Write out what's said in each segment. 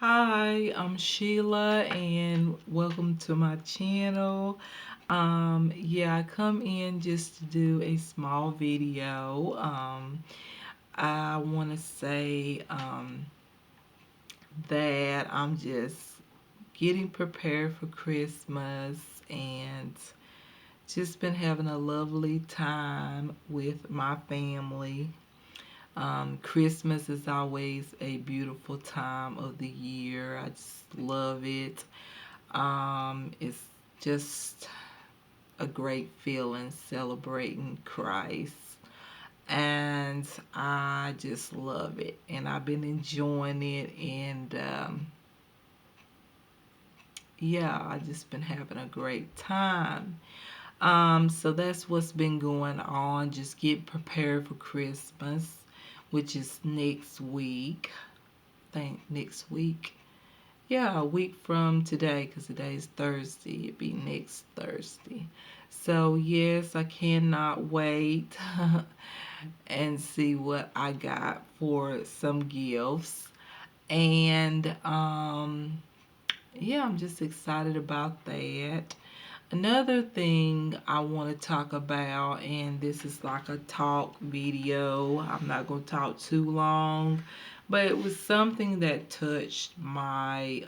Hi, I'm Sheila and welcome to my channel. Yeah, I come in just to do a small video. I want to say that I'm just getting prepared for Christmas and just been having a lovely time with my family. Christmas is always a beautiful time of the year. I just love it. It's just a great feeling celebrating Christ. And I just love it. And I've been enjoying it. And yeah, I just been having a great time. So that's what's been going on. Just get prepared for Christmas, which is next week. I think next week. Yeah, a week from today, because today's Thursday. It'd be next Thursday. So, yes, I cannot wait and see what I got for some gifts. And, yeah, I'm just excited about that. Another thing I want to talk about, and this is like a talk video, I'm not going to talk too long, but it was something that touched my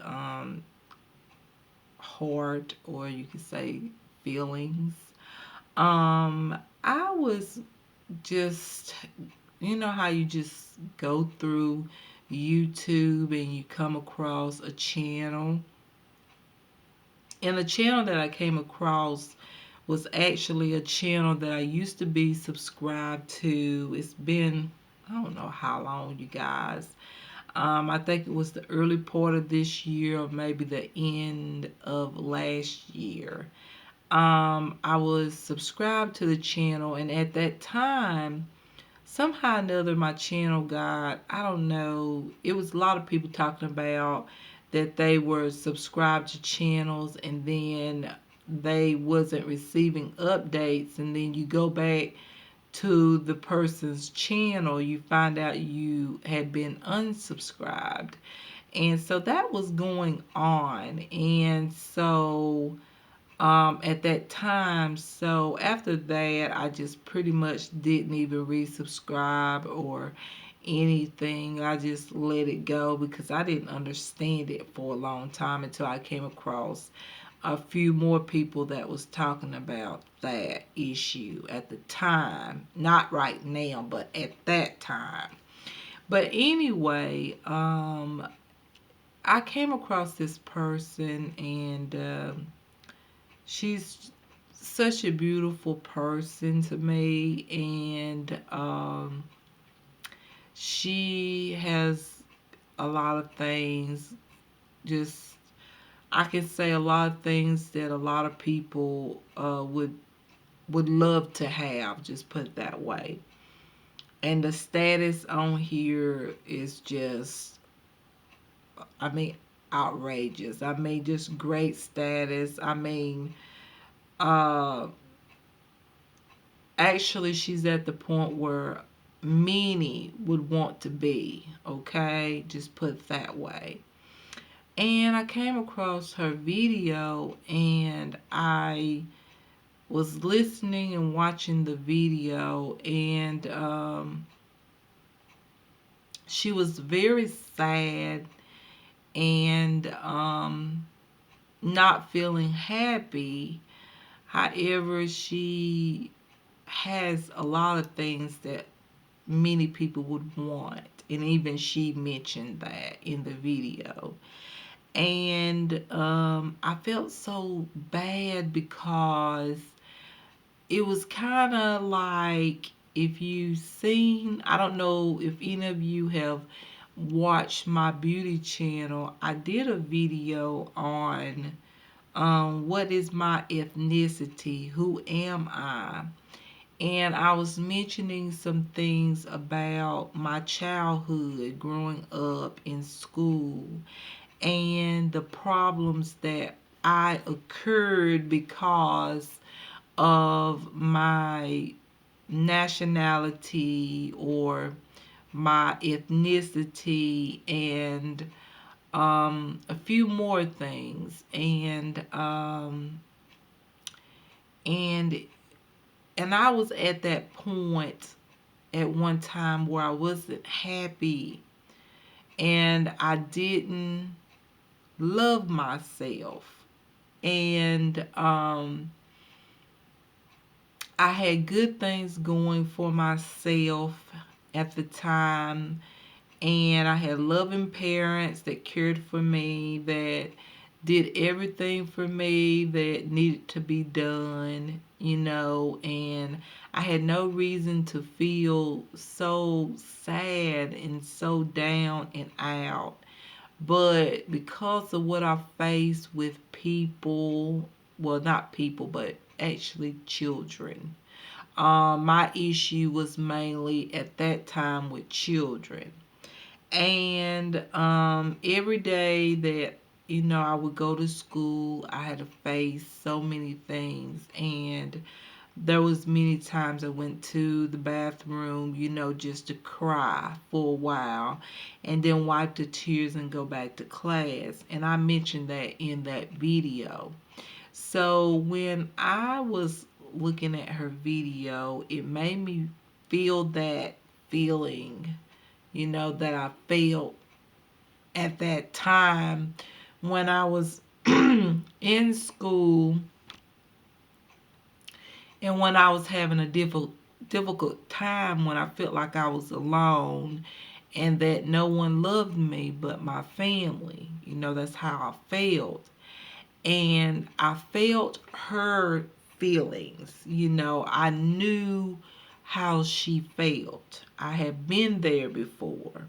heart, or you could say feelings. I was just, you know how you just go through YouTube and you come across a channel, and the channel that I came across was actually a channel that I used to be subscribed to. It's been, I don't know how long, you guys. I think it was the early part of this year or maybe the end of last year. I was subscribed to the channel, and at that time, somehow or another, my channel got, I don't know, it was a lot of people talking about that they were subscribed to channels and then they wasn't receiving updates, and then you go back to the person's channel, you find out you had been unsubscribed. And so that was going on. And so at that time, so after that, I just pretty much didn't even resubscribe or anything. I just let it go because I didn't understand it for a long time until I came across a few more people that was talking about that issue at the time. Not right now, but at that time. But anyway, I came across this person, and she's such a beautiful person to me, and she has a lot of things, just, I can say a lot of things that a lot of people would love to have, just put it that way. And the status on here is just, I mean, outrageous. I mean, just great status. I mean, uh actually, she's at the point where many would want to be, okay? Just put it that way. And I came across her video, and I was listening and watching the video, and she was very sad and not feeling happy. However, she has a lot of things that many people would want. And even she mentioned that in the video. And I felt so bad because it was kind of like, if you've seen, I don't know if any of you have watched my beauty channel, I did a video on what is my ethnicity, who am I? And I was mentioning some things about my childhood growing up in school and the problems that I occurred because of my nationality or my ethnicity, and a few more things, and and I was at that point at one time where I wasn't happy and I didn't love myself. And I had good things going for myself at the time, and I had loving parents that cared for me, that did everything for me that needed to be done, and I had no reason to feel so sad and so down and out. But because of what I faced with people, well, not people, but actually children, my issue was mainly at that time with children. And every day that I would go to school, I had to face so many things. And there was many times I went to the bathroom, just to cry for a while and then wipe the tears and go back to class. And I mentioned that in that video. So when I was looking at her video, it made me feel that feeling, that I felt at that time when I was in school and when I was having a difficult time, when I felt like I was alone and that no one loved me but my family. That's how I felt. And I felt her feelings. I knew how she felt. I had been there before.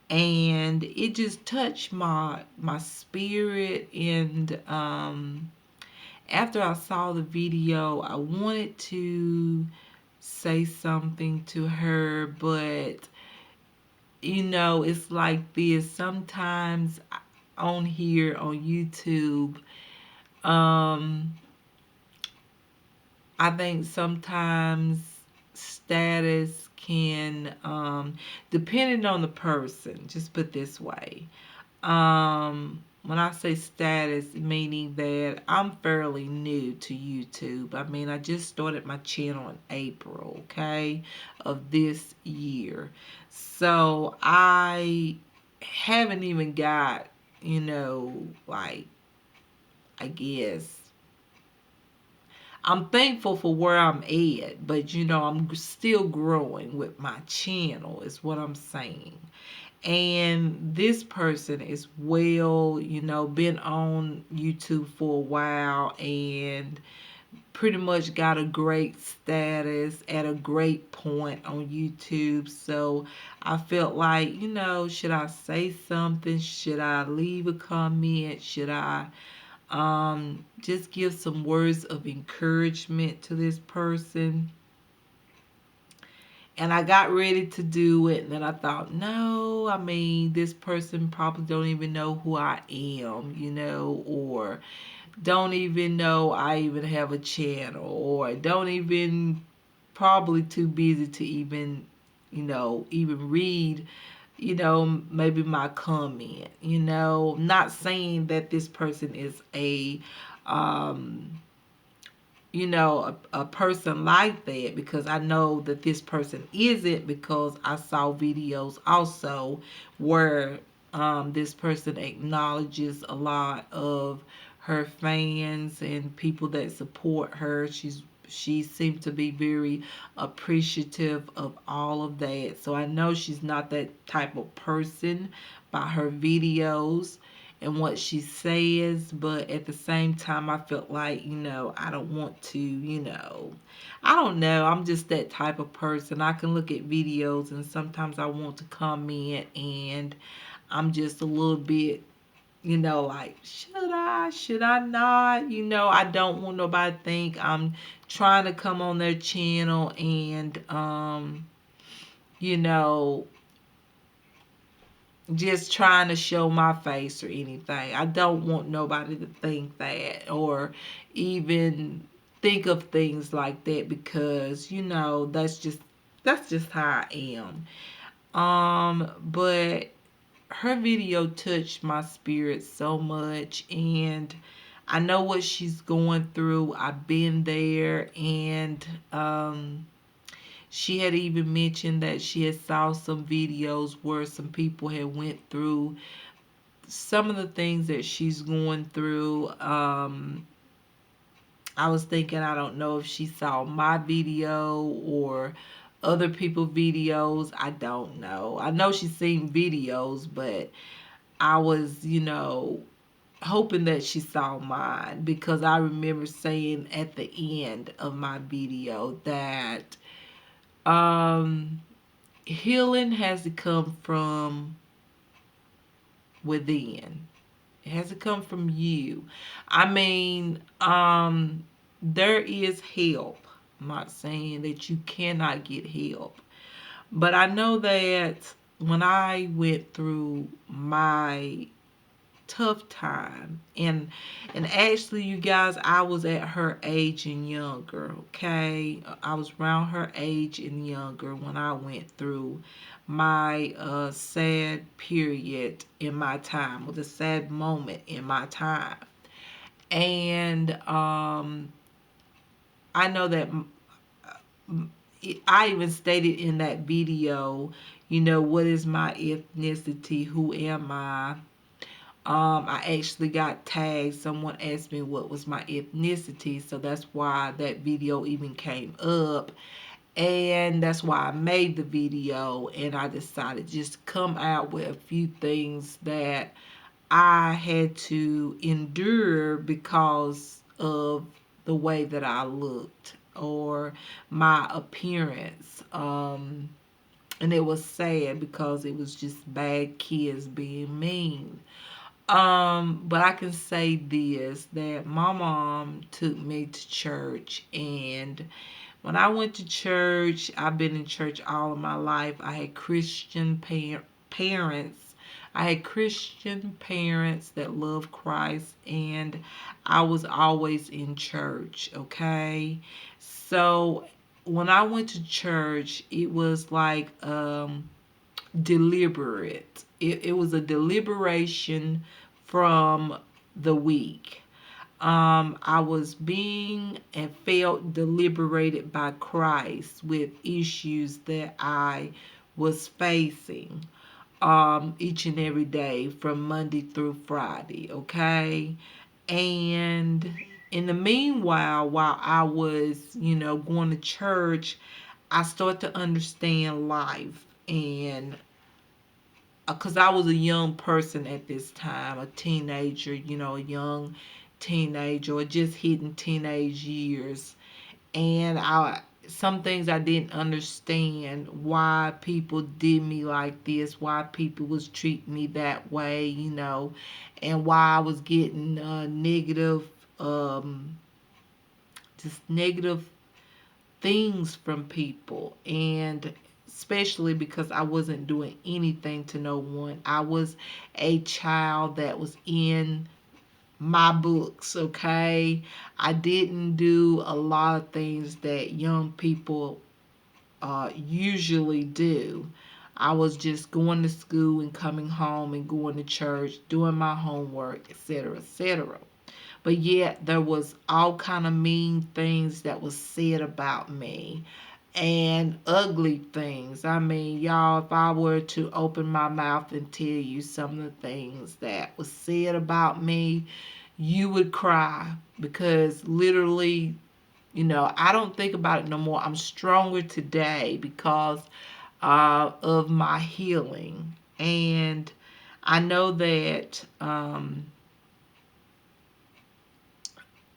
And it just touched my spirit. And after I saw the video, I wanted to say something to her, but it's like this. Sometimes on here on YouTube, um, I think sometimes status can, depending on the person, just put this way. When I say status, meaning that I'm fairly new to YouTube. I mean, I just started my channel in April, okay, of this year. So I haven't even got, like, I guess I'm thankful for where I'm at, but I'm still growing with my channel, is what I'm saying. And this person is well, been on YouTube for a while and pretty much got a great status at a great point on YouTube. So I felt like, should I say something? Should I leave a comment? Should I just give some words of encouragement to this person? And I got ready to do it, and then I thought, no, I mean, this person probably don't even know who I am, or don't even know I even have a channel, or don't even, probably too busy to even, even read, maybe my comment, not saying that this person is um, a person like that, because I know that this person isn't, because I saw videos also where this person acknowledges a lot of her fans and people that support her. She seems to be very appreciative of all of that. So I know she's not that type of person by her videos and what she says, but at the same time, I felt like, I don't want to, I don't know. I'm just that type of person. I can look at videos and sometimes I want to comment, and I'm just a little bit, like, should I not? I don't want nobody to think I'm trying to come on their channel and, you know, just trying to show my face or anything. I don't want nobody to think that or even think of things like that, because that's just how I am. But her video touched my spirit so much, and I know what she's going through. I've been there, and she had even mentioned that she had saw some videos where some people had went through some of the things that she's going through. I was thinking, I don't know if she saw my video or other people's videos. I don't know. I know she's seen videos, but I was, hoping that she saw mine, because I remember saying at the end of my video that um, healing has to come from within. It has to come from you. I mean, there is help. I'm not saying that you cannot get help, but I know that when I went through my tough time, and actually, you guys, I was at her age and younger. Okay, I was around her age and younger when I went through my sad period in my time, or the sad moment in my time. And I know that I even stated in that video, what is my ethnicity, who am I. I actually got tagged. Someone asked me what was my ethnicity, so that's why that video even came up. And that's why I made the video, and I decided just to come out with a few things that I had to endure because of the way that I looked or my appearance. And it was sad because it was just bad kids being mean. But I can say this, that my mom took me to church, and when I went to church, I've been in church all of my life. I had Christian parents. I had Christian parents that loved Christ, and I was always in church, okay? So when I went to church, it was like deliberate. It was a deliberation from the week. I was being and felt deliberated by Christ with issues that I was facing each and every day from Monday through Friday, okay? And in the meanwhile, while I was, going to church, I started to understand life, and because I was a young person at this time, a teenager, a young teenager, or just hitting teenage years. And some things I didn't understand, why people did me like this, why people was treating me that way, and why I was getting just negative things from people. And especially because I wasn't doing anything to no one. I was a child that was in my books, okay? I didn't do a lot of things that young people usually do. I was just going to school and coming home and going to church, doing my homework, etc., etc. But yet there was all kind of mean things that was said about me, and ugly things. I mean, y'all, if I were to open my mouth and tell you some of the things that was said about me, you would cry, because literally, I don't think about it no more. I'm stronger today because of my healing. And I know that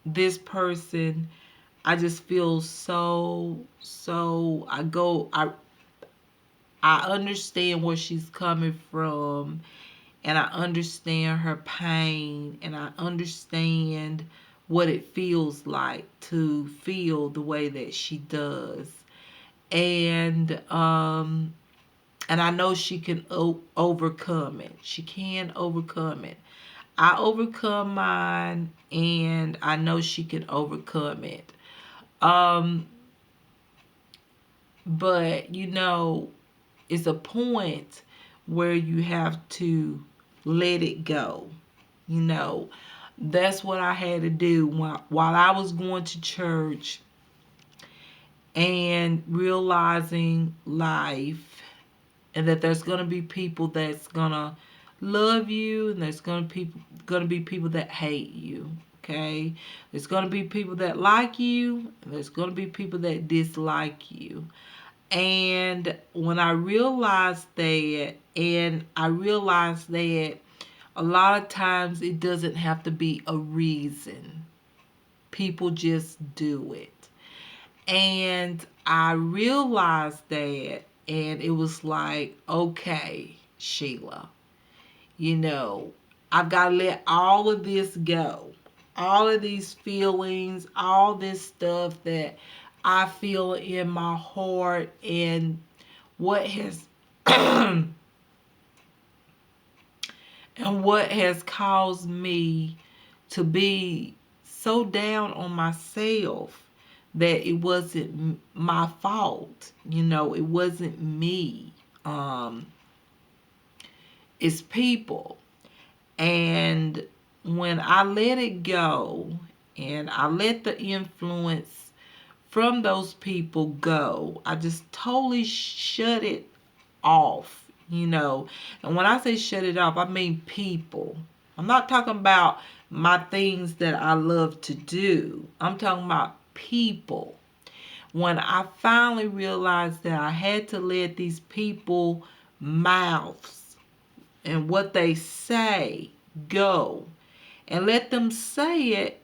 this person, I just feel so I understand where she's coming from, and I understand her pain, and I understand what it feels like to feel the way that she does. And I know she can overcome it. She can overcome it. I overcome mine, and I know she can overcome it. Um, but it's a point where you have to let it go. You know, that's what I had to do while I was going to church and realizing life, and that there's going to be people that's going to love you, and there's going to be people that hate you. Okay? There's going to be people that like you, and there's going to be people that dislike you. And when I realized that, and I realized that a lot of times it doesn't have to be a reason, people just do it. And I realized that, and it was like, okay, Sheila, you know, I've got to let all of this go. All of these feelings, all this stuff that I feel in my heart, and what has and what has caused me to be so down on myself that it wasn't my fault. You know, it wasn't me. Um, it's people. And when I let it go and I let the influence from those people go, I just totally shut it off, you know. And when I say shut it off, I mean people. I'm not talking about my things that I love to do. I'm talking about people. When I finally realized that I had to let these people mouths and what they say go, and let them say it,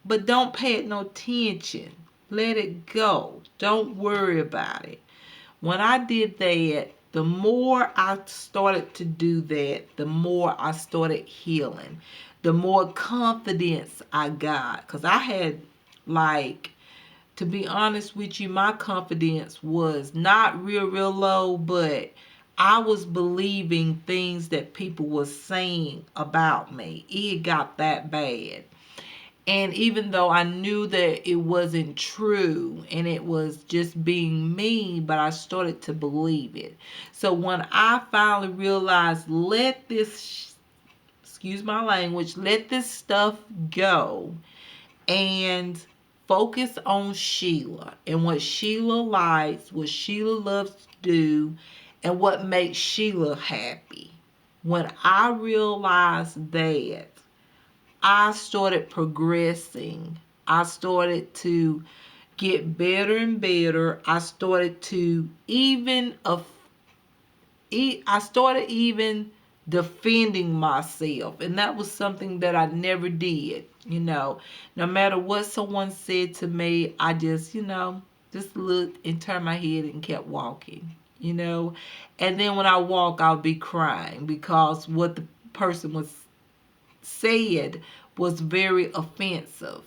but don't pay it no attention. Let it go. Don't worry about it. When I did that, the more I started to do that, the more I started healing, the more confidence I got. Because I had, like, to be honest with you, my confidence was not real low, but I was believing things that people were saying about me. It got that bad. And even though I knew that it wasn't true and it was just being me, but I started to believe it. So when I finally realized, let this, excuse my language, let this stuff go and focus on Sheila and what Sheila likes, what Sheila loves to do, and what makes Sheila happy. When I realized that, I started progressing. I started to get better and better. I started to I started even defending myself, and that was something that I never did. You know, no matter what someone said to me, I just, just looked and turned my head and kept walking. And then when I walk, I'll be crying because what the person was said was very offensive.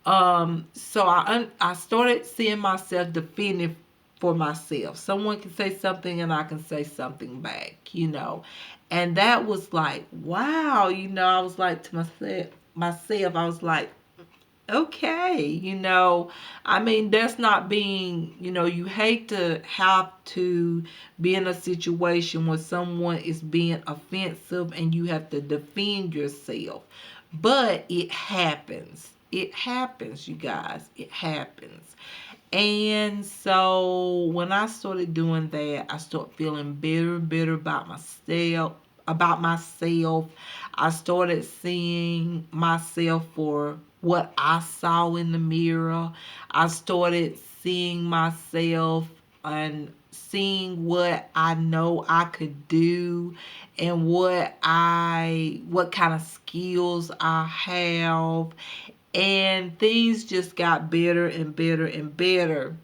So I started seeing myself defending for myself. Someone can say something and I can say something back. And that was like, wow, I was like to myself, I was like, okay, I mean, that's not being, you hate to have to be in a situation where someone is being offensive and you have to defend yourself. But it happens. It happens, you guys. It happens. And so when I started doing that, I started feeling bitter and bitter about myself. I started seeing myself for what I saw in the mirror. I started seeing myself and seeing what I know I could do and what kind of skills I have, and things just got better and better and better.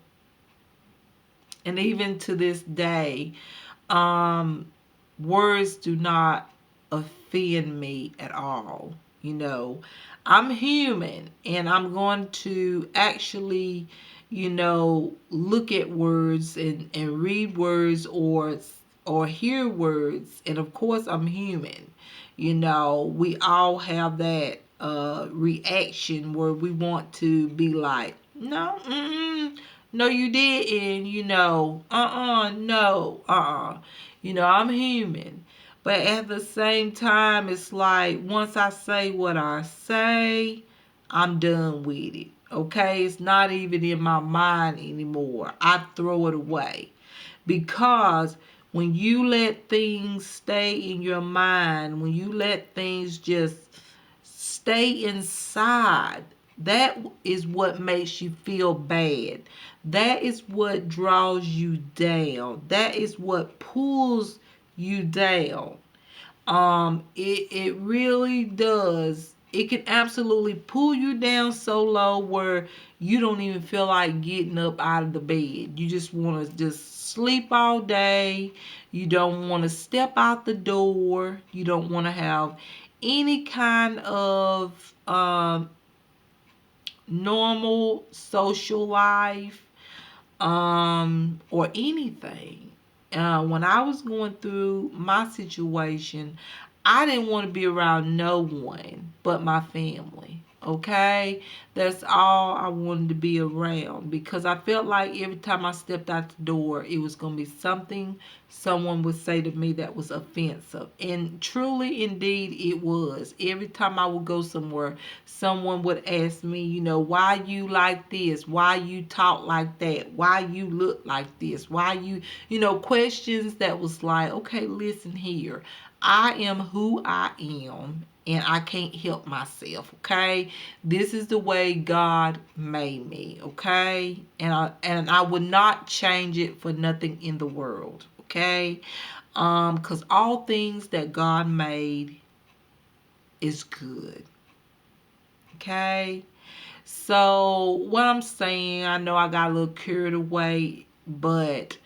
And even to this day, words do not offend me at all. I'm human, and I'm going to actually, look at words and read words or hear words. And of course, I'm human. We all have that reaction where we want to be like, no, no, you didn't, no, no, I'm human. But at the same time, it's like once I say what I say, I'm done with it. Okay? It's not even in my mind anymore. I throw it away. Because when you let things stay in your mind, when you let things just stay inside, that is what makes you feel bad. That is what draws you down. That is what pulls you down. It really does. It can absolutely pull you down so low where you don't even feel like getting up out of the bed. You just want to just sleep all day. You don't want to step out the door. You don't want to have any kind of normal social life, or anything. When I was going through my situation, I didn't want to be around no one but my family. Okay, that's all I wanted to be around, because I felt like every time I stepped out the door, it was going to be something someone would say to me that was offensive. And truly, indeed, it was. Every time I would go somewhere, someone would ask me, why you like this? Why you talk like that? Why you look like this? Why questions that was like, okay, listen here. I am who I am, and I can't help myself, okay? This is the way God made me, okay? And I would not change it for nothing in the world, okay? Cuz all things that God made is good. Okay? So, what I'm saying, I know I got a little carried away, but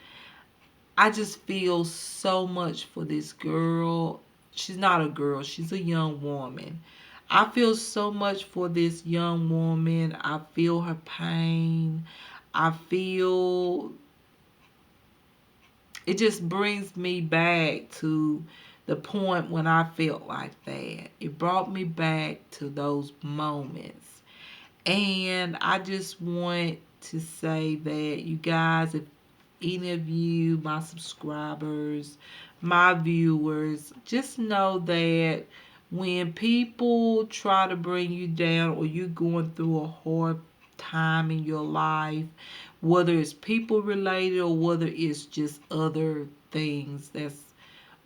I just feel so much for this girl. She's not a girl, she's a young woman. I feel so much for this young woman. I feel her pain. I feel it just brings me back to the point when I felt like that. It brought me back to those moments. And I just want to say that you guys, if any of you, my subscribers, my viewers, just know that when people try to bring you down, or you're going through a hard time in your life, whether it's people related or whether it's just other things that's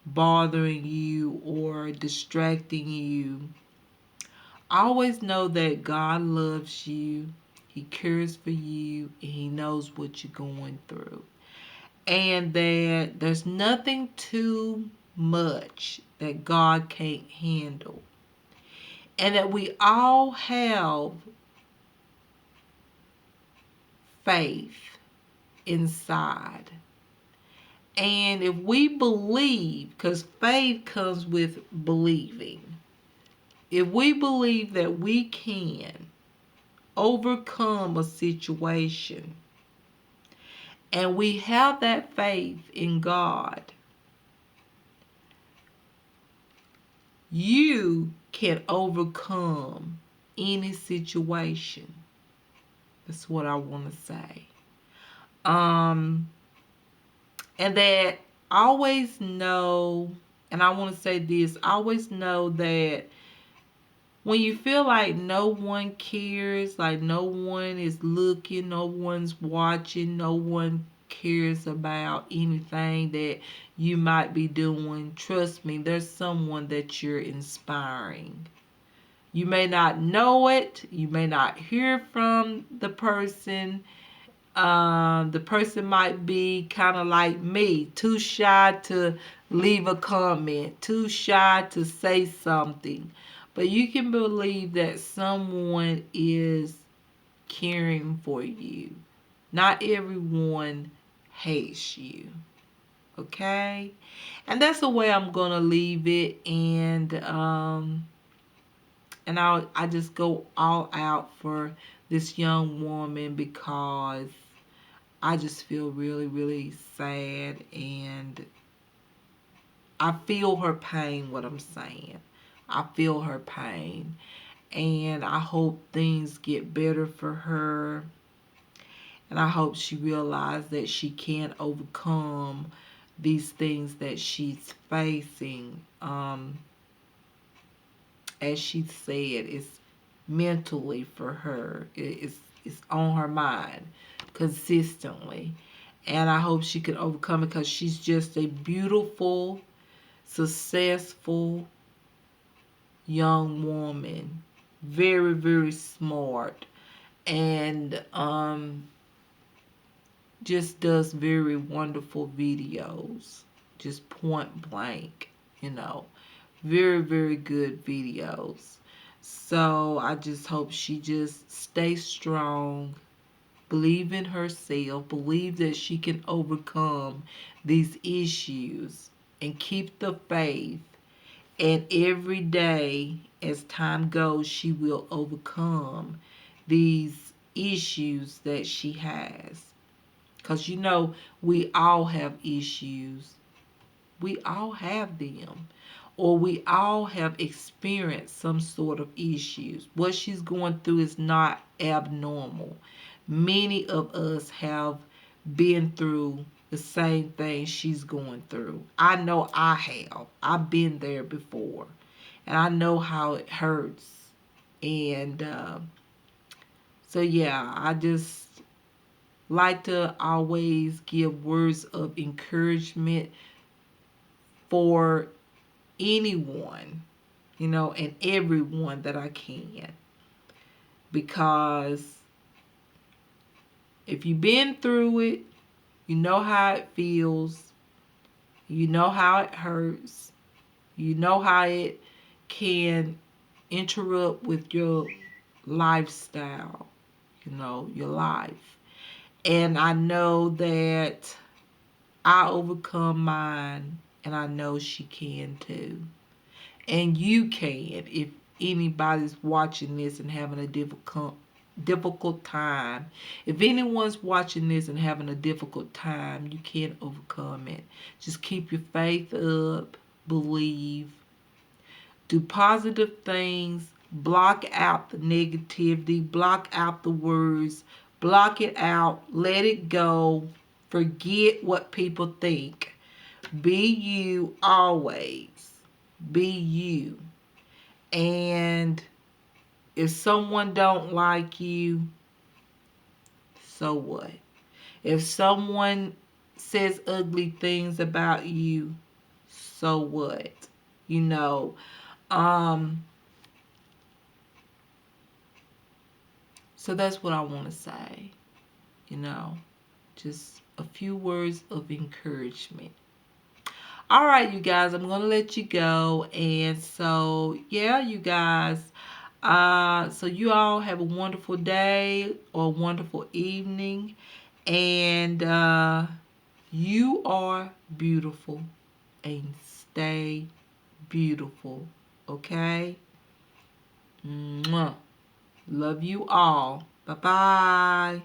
bothering you or distracting you, always know that God loves you, He cares for you, and He knows what you're going through. And that there's nothing too much that God can't handle. And that we all have faith inside. And if we believe, because faith comes with believing, if we believe that we can overcome a situation, and we have that faith in God, you can overcome any situation. That's what I want to say. Um, and that always know, and I want to say this, always know that when you feel like no one cares, like no one is looking, no one's watching, no one cares about anything that you might be doing, trust me, there's someone that you're inspiring. You may not know it, you may not hear from the person. The person might be kind of like me, too shy to leave a comment, too shy to say something. But you can believe that someone is caring for you. Not everyone hates you. Okay? And that's the way I'm going to leave it. And I just go all out for this young woman, because I just feel really, really sad, and I feel her pain, what I'm saying. I feel her pain, and I hope things get better for her, and I hope she realizes that she can overcome these things that she's facing. As she said, it's mentally for her. It's on her mind consistently. And I hope she can overcome it, because she's just a beautiful, successful young woman. Very, very smart. And just does very wonderful videos. Just point blank, you know. Very, very good videos. So I just hope she just stays strong, believe in herself, believe that she can overcome these issues, and keep the faith. And every day, as time goes, she will overcome these issues that she has. Because we all have issues. We all have them. Or we all have experienced some sort of issues. What she's going through is not abnormal. Many of us have been through the same thing she's going through. I know I have. I've been there before. And I know how it hurts. And so, yeah, I just like to always give words of encouragement for anyone, and everyone that I can. Because if you've been through it, you know how it feels, you know how it hurts, you know how it can interrupt with your lifestyle, your life. And I know that I overcome mine, and I know she can too. And you can, if anybody's watching this and having a difficult time. If anyone's watching this and having a difficult time, you can overcome it. Just keep your faith up, believe, do positive things, block out the negativity, block out the words, block it out, let it go, forget what people think. Be you always. Be you. And if someone don't like you, so what? If someone says ugly things about you, so what? You know, um, so that's what I want to say, you know, just a few words of encouragement. All right, you guys, I'm going to let you go. And so, yeah, you guys, so you all have a wonderful day or a wonderful evening. And you are beautiful, and stay beautiful. Okay? Mwah. Love you all. Bye-bye.